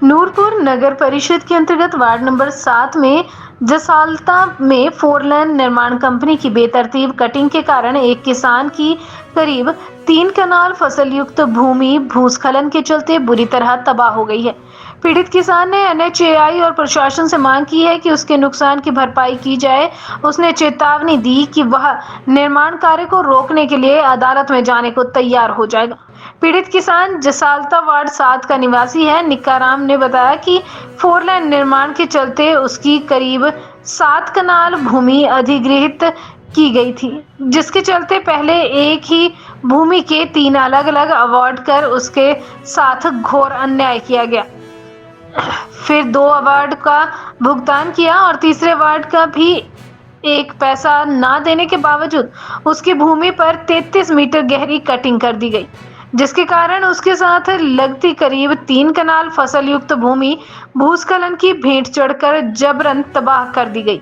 नूरपुर नगर परिषद के अंतर्गत वार्ड नंबर 7 में जसालता में 4 लेन निर्माण कंपनी की बेतरतीब कटिंग के कारण एक किसान की करीब 3 कनाल फसल युक्त भूमि भूस्खलन के चलते बुरी तरह तबाह हो गई है। पीड़ित किसान ने एनएचएआई और प्रशासन से मांग की है कि उसके नुकसान की भरपाई की जाए। उसने चेतावनी दी कि वह निर्माण कार्य को रोकने के लिए अदालत में जाने को तैयार हो जाएगा। पीड़ित किसान जसालता वार्ड 7 का निवासी है। निक्का राम ने बताया कि 4 लेन निर्माण के चलते उसकी करीब 7 कनाल भूमि अधिग्रहित की गई थी, जिसके चलते पहले एक ही भूमि के 3 अलग अलग अवार्ड कर उसके साथ घोर अन्याय किया गया। फिर 2 अवार्ड का भुगतान किया और तीसरे अवार्ड का भी एक पैसा ना देने के बावजूद उसकी भूमि पर 33 मीटर गहरी कटिंग कर दी गई, जिसके कारण उसके साथ लगती करीब 3 कनाल फसल युक्त भूमि भूस्खलन की भेंट चढ़कर जबरन तबाह कर दी गई।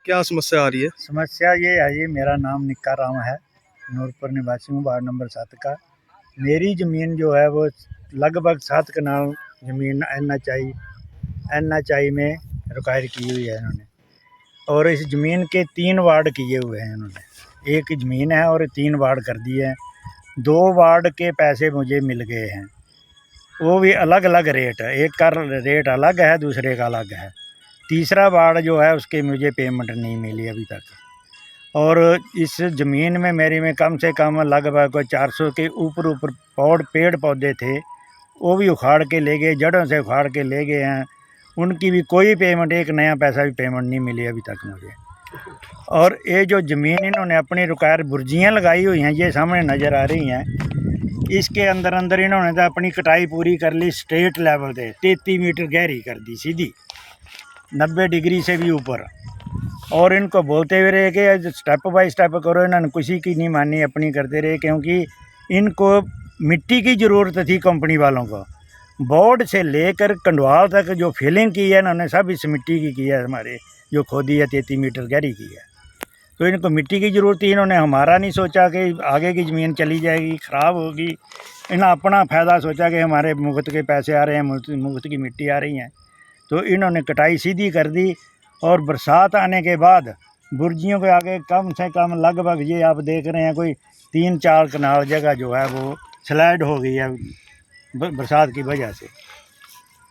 क्या समस्या आ रही है? समस्या ये है, ये मेरा नाम निक्का राम है, नूरपुर निवासी हूँ, वार्ड नंबर 7 का। मेरी ज़मीन जो है वो लगभग 7 कनाल ज़मीन एनएचआई में रिक्वायर की हुई है इन्होंने, और इस ज़मीन के 3 वार्ड किए हुए हैं इन्होंने। एक ज़मीन है और 3 वार्ड कर दिए हैं। 2 वार्ड के पैसे मुझे मिल गए हैं, वो भी अलग अलग रेट है, एक का रेट अलग है, दूसरे का अलग है। तीसरा वार्ड जो है उसके मुझे पेमेंट नहीं मिली अभी तक। और इस ज़मीन में मेरी में कम से कम लगभग 400 के ऊपर पेड़ पौधे थे, वो भी उखाड़ के ले गए, जड़ों से उखाड़ के ले गए हैं। उनकी भी कोई पेमेंट, एक नया पैसा भी पेमेंट नहीं मिली अभी तक मुझे। और ये जो ज़मीन इन्होंने अपनी रुकायर बुर्जियाँ लगाई हुई हैं, ये सामने नज़र आ रही हैं, इसके अंदर अंदर इन्होंने तो अपनी कटाई पूरी कर ली। स्ट्रेट लेवल पे 33 मीटर गहरी कर दी सीधी, 90 डिग्री से भी ऊपर। और इनको बोलते हुए रहे कि स्टेप बाय स्टेप करो, इन्होंने किसी की नहीं मानी, अपनी करते रहे, क्योंकि इनको मिट्टी की ज़रूरत थी। कंपनी वालों को बोर्ड से लेकर कंडवाल तक जो फिलिंग की है इन्होंने सब इस मिट्टी की है, हमारे जो खोदी है 33 मीटर गहरी की है। तो इनको मिट्टी की ज़रूरत थी, इन्होंने हमारा नहीं सोचा कि आगे की ज़मीन चली जाएगी, ख़राब होगी। इन्होंने अपना फ़ायदा सोचा कि हमारे मुफ्त के पैसे आ रहे हैं, मुफ्त की मिट्टी आ रही हैं, तो इन्होंने कटाई सीधी कर दी। और बरसात आने के बाद बुर्जियों के आगे कम से कम लगभग, ये आप देख रहे हैं, कोई 3-4 कनाल जगह जो है वो स्लाइड हो गई है बरसात की वजह से।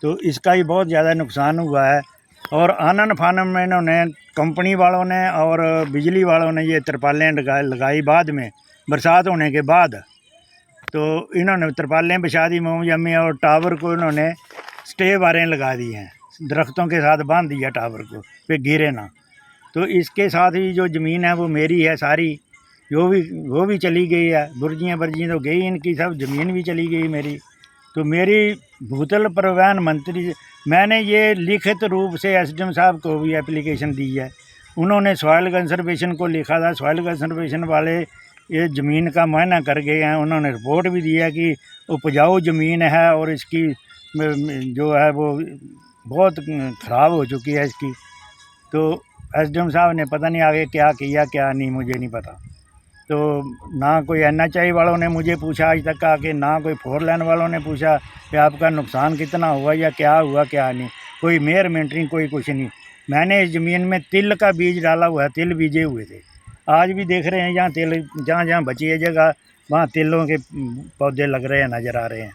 तो इसका ही बहुत ज़्यादा नुकसान हुआ है। और आनन फानन में इन्होंने, कंपनी वालों ने और बिजली वालों ने ये तिरपालें लगाई बाद में, बरसात होने के बाद। तो इन्होंने तिरपालें बिछा दी मोमजम्मी, और टावर को इन्होंने स्टे वारें लगा दी हैं, दरख्तों के साथ बांध दिया टावर को पे गिरे ना। तो इसके साथ ही जो ज़मीन है वो मेरी है सारी, वो भी चली गई है। बुर्जियाँ तो गई, इनकी सब ज़मीन भी चली गई मेरी। तो मेरी भूतल परिवहन मंत्री, मैंने ये लिखित रूप से एसडीएम साहब को भी एप्लीकेशन दी है। उन्होंने सॉइल कंजर्वेशन को लिखा था, सॉइल कंजर्वेशन वाले ये ज़मीन का मुआयना कर गए हैं। उन्होंने रिपोर्ट भी दी है कि उपजाऊ ज़मीन है और इसकी जो है वो बहुत ख़राब हो चुकी है इसकी। तो एसडीएम साहब ने पता नहीं आगे क्या किया क्या नहीं, मुझे नहीं पता। तो ना कोई एनएचआई वालों ने मुझे पूछा आज तक आके, ना कोई 4 लेन वालों ने पूछा कि आपका नुकसान कितना हुआ या क्या हुआ क्या नहीं। कोई मेयर मेंटरिंग, कोई कुछ नहीं। मैंने इस ज़मीन में तिल का बीज डाला हुआ है, तिल बीजे हुए थे। आज भी देख रहे हैं, जहाँ जहाँ बची है जगह, वहाँ तिलों के पौधे लग रहे हैं, नज़र आ रहे हैं।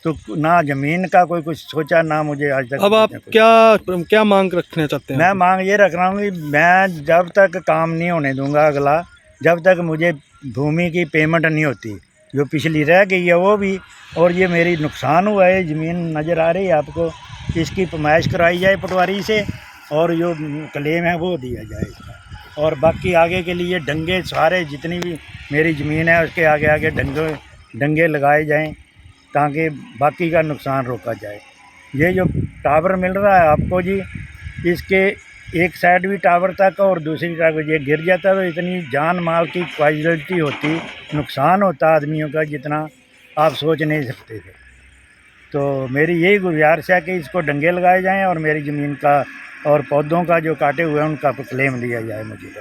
तो ना ज़मीन का कोई कुछ सोचा, ना मुझे आज तक। अब आप क्या मांग रखना चाहते हैं? मैं मांग ये रख रहा हूँ कि मैं जब तक काम नहीं होने दूंगा अगला, जब तक मुझे भूमि की पेमेंट नहीं होती, जो पिछली रह गई है वो भी, और ये मेरी नुकसान हुआ है, ज़मीन नज़र आ रही है आपको, इसकी पैमाइश कराई जाए पटवारी से, और जो क्लेम है वो दिया जाए इसका। और बाकी आगे के लिए डंगे, सारे जितनी भी मेरी ज़मीन है उसके आगे आगे डंगे लगाए जाएं, ताकि बाकी का नुकसान रोका जाए। ये जो टावर मिल रहा है आपको जी, इसके एक साइड भी टावर तक और दूसरी टावर ये गिर जाता तो इतनी जान माल की क्वालिटी होती, नुकसान होता आदमियों का जितना आप सोच नहीं सकते थे। तो मेरी यही गुजारिश है कि इसको डंगे लगाए जाएं और मेरी ज़मीन का और पौधों का जो काटे हुए हैं उनका क्लेम लिया जाए मुझे।